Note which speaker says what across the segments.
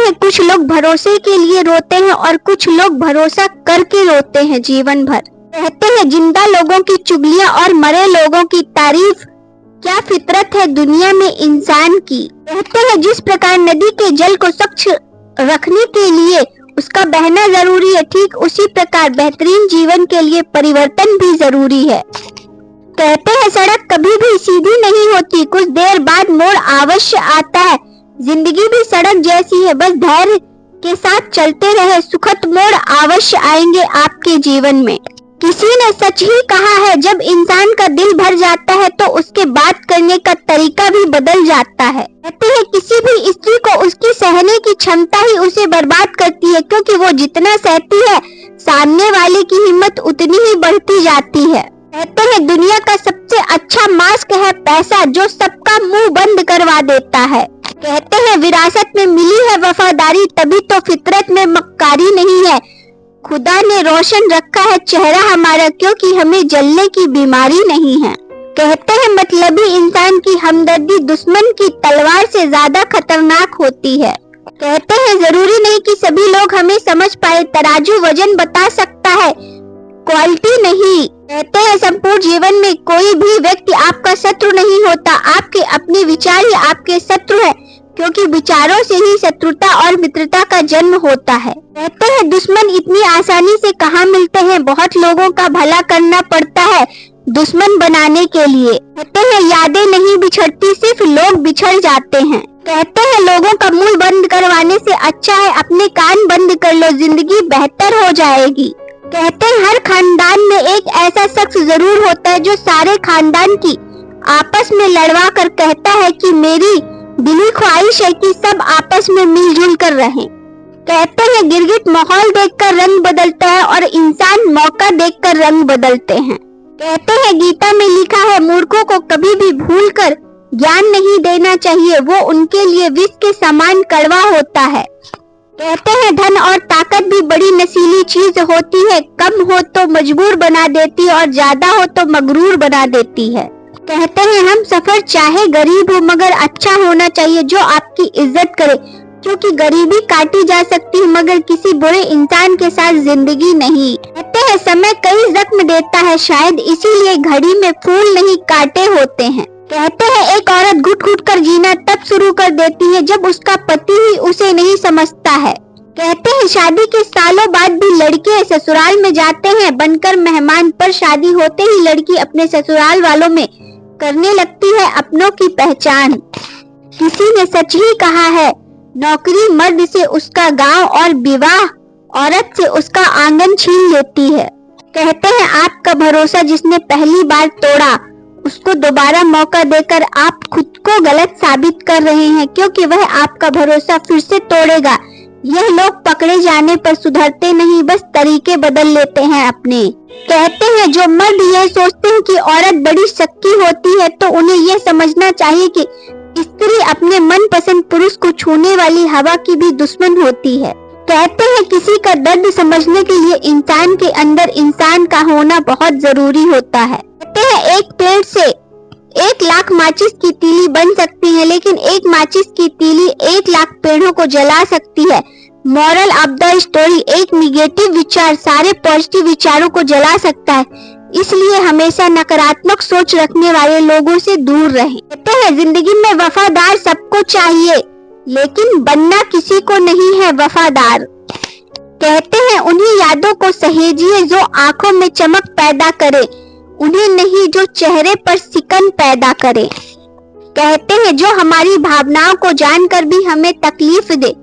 Speaker 1: हैं कुछ लोग भरोसे के लिए रोते हैं और कुछ लोग भरोसा करके रोते हैं जीवन भर। कहते हैं जिंदा लोगों की चुगलियां और मरे लोगों की तारीफ, क्या फितरत है दुनिया में इंसान की। कहते हैं जिस प्रकार नदी के जल को स्वच्छ रखने के लिए उसका बहना जरूरी है, ठीक उसी प्रकार बेहतरीन जीवन के लिए परिवर्तन भी जरूरी है। कहते हैं सड़क कभी भी सीधी नहीं होती, कुछ देर बाद मोड़ अवश्य आता है। जिंदगी भी सड़क जैसी है, बस धैर्य के साथ चलते रहे, सुखद मोड़ अवश्य आएंगे आपके जीवन में। किसी ने सच ही कहा है, जब इंसान का दिल भर जाता है तो उसके बात करने का तरीका भी बदल जाता है। कहते हैं किसी भी स्त्री को उसकी सहने की क्षमता ही उसे बर्बाद करती है, क्योंकि वो जितना सहती है सामने वाले की हिम्मत उतनी ही बढ़ती जाती है। कहते हैं दुनिया का सबसे अच्छा मास्क है पैसा, जो सबका मुंह बंद करवा देता है। कहते हैं विरासत में मिली है वफादारी, तभी तो फितरत में मक्कारी नहीं है। खुदा ने रोशन रखा है चेहरा हमारा, क्योंकि हमें जलने की बीमारी नहीं है। कहते हैं मतलबी इंसान की हमदर्दी दुश्मन की तलवार से ज्यादा खतरनाक होती है। कहते हैं जरूरी नहीं कि सभी लोग हमें समझ पाए, तराजू वजन बता सकता है, क्वालिटी नहीं। कहते हैं संपूर्ण जीवन में कोई भी व्यक्ति आपका शत्रु नहीं होता, आपके अपने विचार ही आपके शत्रु है, क्योंकि विचारों से ही शत्रुता और मित्रता का जन्म होता है। कहते हैं दुश्मन इतनी आसानी से कहाँ मिलते हैं, बहुत लोगों का भला करना पड़ता है दुश्मन बनाने के लिए। कहते हैं यादें नहीं बिछड़ती, सिर्फ लोग बिछड़ जाते हैं। कहते हैं लोगों का मुंह बंद करवाने से अच्छा है अपने कान बंद कर लो, जिंदगी बेहतर हो जाएगी। कहते हैं हर खानदान में एक ऐसा शख्स जरूर होता है जो सारे खानदान की आपस में लड़वा कर कहता है कि मेरी दिली ख्वाहिश है कि सब आपस में मिलजुल कर रहें। कहते हैं गिरगिट माहौल देखकर रंग बदलता है और इंसान मौका देखकर रंग बदलते हैं। कहते हैं गीता में लिखा है मूर्खों को कभी भी भूलकर ज्ञान नहीं देना चाहिए, वो उनके लिए विष के समान कड़वा होता है। कहते हैं धन और ताकत भी बड़ी नशीली चीज होती है, कम हो तो मजबूर बना देती है और ज्यादा हो तो मगरूर बना देती है। कहते हैं हम सफर चाहे गरीब हो मगर अच्छा होना चाहिए, जो आपकी इज्जत करे, क्योंकि गरीबी काटी जा सकती है मगर किसी बुरे इंसान के साथ जिंदगी नहीं। कहते हैं समय कई जख्म देता है, शायद इसीलिए घड़ी में फूल नहीं काटे होते हैं। कहते हैं एक औरत घुट घुट कर जीना तब शुरू कर देती है जब उसका पति ही उसे नहीं समझता है। कहते हैं शादी के सालों बाद भी लड़के ससुराल में जाते हैं बनकर मेहमान, पर शादी होते ही लड़की अपने ससुराल वालों में करने लगती है अपनों की पहचान। किसी ने सच ही कहा है, नौकरी मर्द से उसका गांव और विवाह औरत से उसका आंगन छीन लेती है। कहते हैं आपका भरोसा जिसने पहली बार तोड़ा, उसको दोबारा मौका देकर आप खुद को गलत साबित कर रहे हैं, क्योंकि वह आपका भरोसा फिर से तोड़ेगा। यह लोग पकड़े जाने पर सुधरते नहीं, बस तरीके बदल लेते हैं अपने। कहते हैं जो मर्द यह सोचते हैं कि औरत बड़ी शक्की होती है, तो उन्हें यह समझना चाहिए कि स्त्री अपने मनपसंद पुरुष को छूने वाली हवा की भी दुश्मन होती है। कहते हैं किसी का दर्द समझने के लिए इंसान के अंदर इंसान का होना बहुत जरूरी होता है। कहते हैं एक पेड़ से 1 लाख माचिस की तीली बन सकती है, लेकिन एक माचिस की तीली 1 लाख पेड़ों को जला सकती है। मॉरल ऑफ द स्टोरी, एक निगेटिव विचार सारे पॉजिटिव विचारों को जला सकता है, इसलिए हमेशा नकारात्मक सोच रखने वाले लोगों से दूर रहें। कहते हैं जिंदगी में वफादार सबको चाहिए, लेकिन बनना किसी को नहीं है वफादार। कहते हैं उन्हीं यादों को सहेजिए जो आंखों में चमक पैदा करे, उन्हें नहीं जो चेहरे पर सिकन पैदा करे। कहते हैं जो हमारी भावनाओं को जानकर भी हमें तकलीफ दे,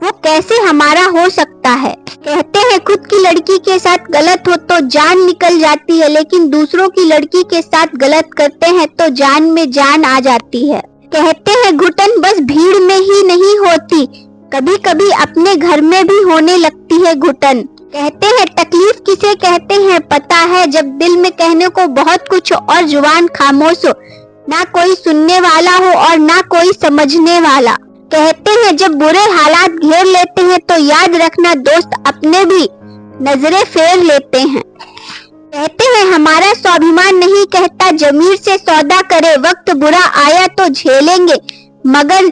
Speaker 1: वो कैसे हमारा हो सकता है। कहते हैं खुद की लड़की के साथ गलत हो तो जान निकल जाती है, लेकिन दूसरों की लड़की के साथ गलत करते हैं तो जान में जान आ जाती है। कहते हैं घुटन बस भीड़ में ही नहीं होती, कभी कभी अपने घर में भी होने लगती है घुटन। कहते हैं तकलीफ किसे कहते हैं पता है, जब दिल में कहने को बहुत कुछ हो और जुबान खामोश हो, ना कोई सुनने वाला हो और ना कोई समझने वाला। कहते हैं जब बुरे हालात घेर लेते हैं तो याद रखना दोस्त अपने भी नजरें फेर लेते हैं। कहते हैं हमारा स्वाभिमान नहीं कहता जमीर से सौदा करे, वक्त बुरा आया तो झेलेंगे मगर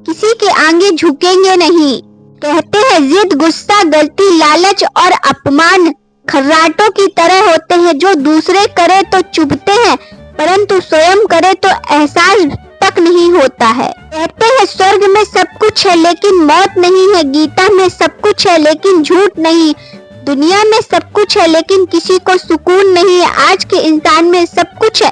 Speaker 1: किसी के आगे झुकेंगे नहीं। कहते हैं जिद, गुस्सा, गलती, लालच और अपमान खर्राटों की तरह होते हैं जो दूसरे करे तो चुभते हैं परंतु स्वयं करे तो एहसास तक नहीं होता है। कहते हैं स्वर्ग में सब कुछ है लेकिन मौत नहीं है, गीता में सब कुछ है लेकिन झूठ नहीं, दुनिया में सब कुछ है लेकिन किसी को सुकून नहीं है। आज के इंसान में सब कुछ है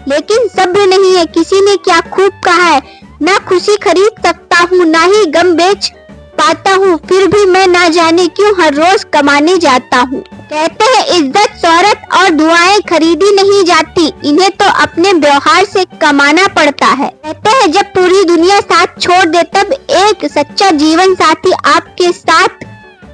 Speaker 1: लेकिन सब्र नहीं है। किसी ने क्या खूब कहा है, ना खुशी खरीद सकता हूँ ना ही गम बेच पाता हूँ, फिर भी मैं ना जाने क्यों हर रोज कमाने जाता हूँ। कहते हैं इज्जत, शोहरत और दुआएं खरीदी नहीं जाती, इन्हें तो अपने व्यवहार से कमाना पड़ता है। कहते हैं जब पूरी दुनिया साथ छोड़ दे तब एक सच्चा जीवन साथी आपके साथ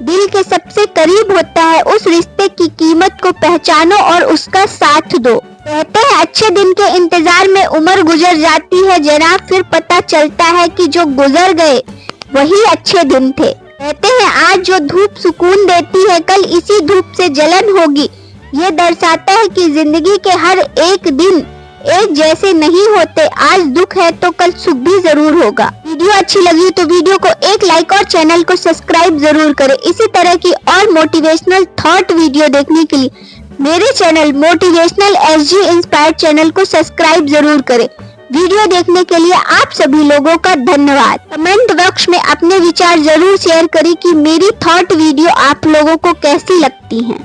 Speaker 1: दिल के सबसे करीब होता है। उस रिश्ते की कीमत को पहचानो और उसका साथ दो। कहते हैं अच्छे दिन के इंतजार में उम्र गुजर जाती है जनाब, फिर पता चलता है कि जो गुजर गए वही अच्छे दिन थे। कहते हैं आज जो धूप सुकून देती है कल इसी धूप से जलन होगी। ये दर्शाता है कि जिंदगी के हर एक दिन एक जैसे नहीं होते, आज दुख है तो कल सुख भी जरूर होगा। वीडियो अच्छी लगी तो वीडियो को एक लाइक और चैनल को सब्सक्राइब जरूर करें। इसी तरह की और मोटिवेशनल थॉट वीडियो देखने के लिए मेरे channel motivational SG inspired channel को सब्सक्राइब जरूर करें। वीडियो देखने के लिए आप सभी लोगों का धन्यवाद। कमेंट बॉक्स में अपने विचार जरूर शेयर करें कि मेरी थॉट वीडियो आप लोगों को कैसी लगती हैं।